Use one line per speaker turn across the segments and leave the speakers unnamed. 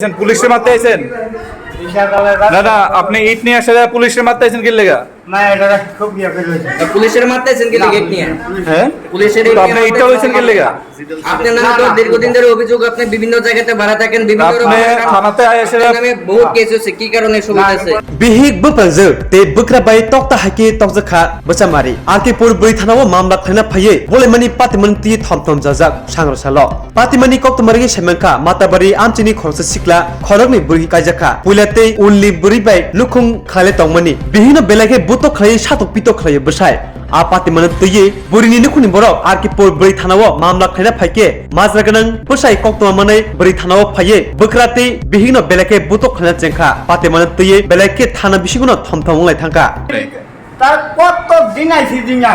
পুলিশে মারতে আইছেন না না আপনি ইট নিয়ে আসলে পুলিশে মারতে আইছেন কি লেগা
না এটা খুব ইয়া করে হইছে
পুলিশের মারতেছেন কি গেট নিয়ে
হ্যাঁ
পুলিশের
তো আপনি ইটটা হইছেন কি লেগা
আপনার নামে তো দীর্ঘদিন ধরে অভিযোগ আপনি বিভিন্ন জায়গাতে ভাড়া থাকেন বিভিন্ন
আপনি থানাতে আইসে
নামে বহুত কেস হচ্ছে কি কারণে সব হইছে
বিহিক বপলজো তে বক্রাবাই তক্তা হাকি তকজখা বচামারি আরকে পুরবৈ থানাও মামলা থানা ফাইয়ে বলেমানি পাতিমন্তি থমথম জাজাক সাংরসাল পাতিমানি কক্তমারি সেমেনকা মাতাবারি আমচিনি খরচ সিকলা খরগনি বুরি কাজাখা পুইলাতে উনলি বুরি বাই লুখुं খালে তংমানি বিহিন বেলাকে বুতো খাই সাতক পিতো খাই বসাই आ पातिमन तुये बुरिनि नुखुनि बरक आरके पुरबৈ थानाव मामला खायना फाइके माजरागनं बसाय कक्तमानै बुरि थानाव फाइये बक्राते बिहिन बेलाके बुतो खाना चेंखा पातिमन तुये बेलाके थाना बिसिगुन थमथमलाय थांका
তার কত দিন আইছি দিনা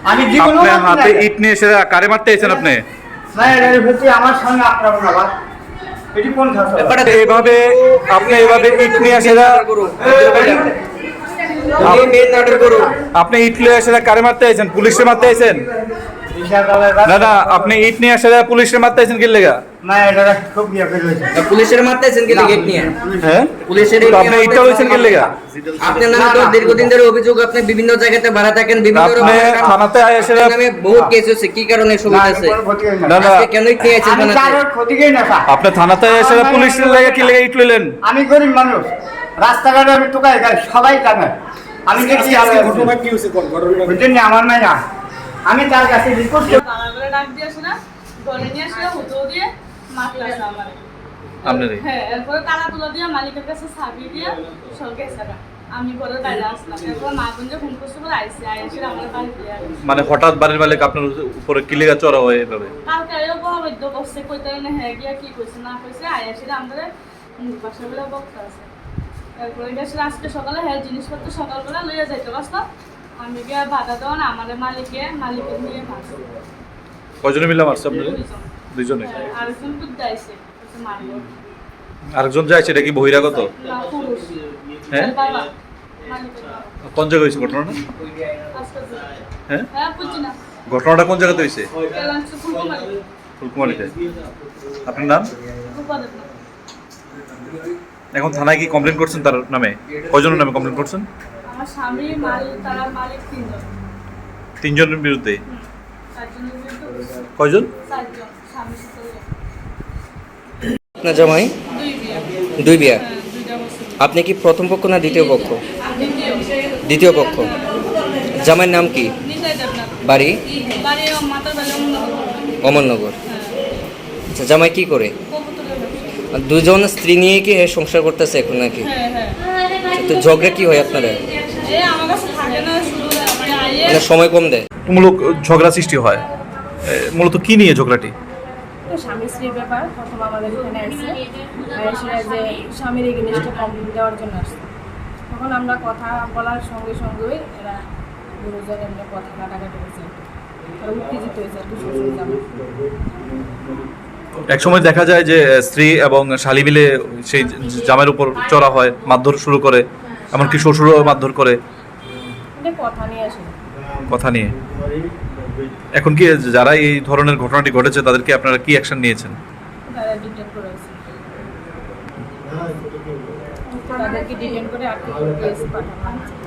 আমি জীবন
আপনি হাতে ইট নিয়ে এসে কারে মারতে আইছেন আপনি
না এর ভিতরে আমার সঙ্গে আক্রমণ হলো এটি কোন থানা
এইভাবে আপনি এইভাবে ইট নিয়ে এসে আপনি ইট নিয়ে এসে কারে মারতে আইছেন পুলিশে মারতে আইছেন না না আপনি ইট নিয়ে এসে পুলিশে মারতে আইছেন কি লেগা
না এটা খুব ইয়া করে হইছে
পুলিশের মারতেছেন কি গেট নিয়ে
হ্যাঁ
পুলিশের
তো আপনি ইটটা হইছেন কি লেগা
আপনার নামে তো দীর্ঘদিন ধরে অভিযোগ আপনি বিভিন্ন জায়গাতে ভাড়া থাকেন বিভিন্ন
আপনি থানাতে আইসে
নামে বহুত কেস হচ্ছে কি কারণে সব হইছে
না না
আজকে কেনই খেয়ে আছেন
আমি কারোর ক্ষতি করি না স্যার
আপনি থানাতে এসে পুলিশের লেগে কি লেগে ইট লইলেন
আমি গরিব মানুষ রাস্তাঘাটে আমি টোকাই খাই সবাই জানে আমি দেখি ঘটনা কি হইছে ঘটনা আমার নাই না আমি তার কাছে রিপোর্ট
তারপরে ডাক দিয়ে আসে না গলে নিয়ে আসলে হুতো দিয়ে মারতে আসে আমারে
আপনারে
হ্যাঁ এরপরে তালা তুলা দিয়ে মালিকের কাছে চাবি দিয়ে সব গেছে আমি পরে বাইরে আসলাম এরপর মা বোন যে ফোন করছে বলে আইসি আইসি আমার বাড়ি দিয়ে
মানে হঠাৎ বাড়ির মালিক আপনার উপরে কি লেগা চড়া হয় এভাবে
কালকে আয়ো বহাবদ্য করছে কইতে না হ্যাঁ গিয়া কি কইছে না কইছে আইসি আমাদের বাসা বলে বকতে আছে এরপরে গেছিল আজকে সকালে হ্যাঁ জিনিসপত্র সকালবেলা লইয়া যাইতে পারতাম আমি গিয়া বাধা দেওয়া না আমাদের মালিকের নিয়ে মারছে
কয়জনে মিলে মারছে আপনারা দুইজনে
আরেকজন কুদ্দা আইছে মারলো
আরেকজন যাইছে এটা কি বহিরাগত
না পুরুষ
হ্যাঁ
বাবা মালিকের বাবা
কোন জায়গায় হয়েছে ঘটনাটা
আজকে
হ্যাঁ
হ্যাঁ বুঝছি না
ঘটনাটা কোন জায়গাতে হয়েছে
এলাম ফুলকুমারি
ফুলকুমারিতে আপনার নাম
উপাদেব না
এখন থানায় কি কমপ্লেন করছেন তার নামে কয়জনের নামে কমপ্লেন করছেন
আমার স্বামী তারা মালিক
তিনজনের বিরুদ্ধে
চারজনের বিরুদ্ধে
কয়জন
চারজন স্বামী সাথে
আপনার জামাই দুই বিয়া আপনি কি প্রথম পক্ষ না দ্বিতীয় পক্ষ দ্বিতীয় পক্ষ জামাইয়ের নাম কি বাড়ি
বাড়ি মাতার বেলা
অমরনগর আচ্ছা জামাই কি করে দুজন স্ত্রী নিয়ে কি সংসার করতেছে এখন নাকি
হ্যাঁ হ্যাঁ
তো ঝগড়া কি হয় আপনারা
এই আমার কাছে থাকে না শুধু মানে আইয়ে
মানে সময় কম দেয়
মূলক ঝগড়া সৃষ্টি হয় মূলত কি নিয়ে ঝগড়াটি
স্বামী স্ত্রীর ব্যাপার প্রথম আমাদের এখানে আসছে সেটা যে স্বামীর এই জিনিসটা কমপ্লিট দেওয়ার জন্য আসছে তখন আমরা কথা বলার সঙ্গে সঙ্গেই এরা দুজন এমনি কথা কাটাকাটি হয়েছে তারা উত্তেজিত হয়েছে আর কি শ্বশুর জামাই
এক সময় দেখা যায় যে স্ত্রী এবং শালী মিলে সেই জামের উপর চড়া হয় মারধর শুরু করে এমনকি শ্বশুরও মারধর করে
এটা কথা নিয়ে আসে
কথা নিয়ে এখন কি যারা এই ধরনের ঘটনাটি ঘটেছে তাদেরকে আপনারা কি অ্যাকশন নিয়েছেন
তারা ডিটেন করে আছে তাদেরকে ডিটেন করে আটকে কেস পাঠানো হয়েছে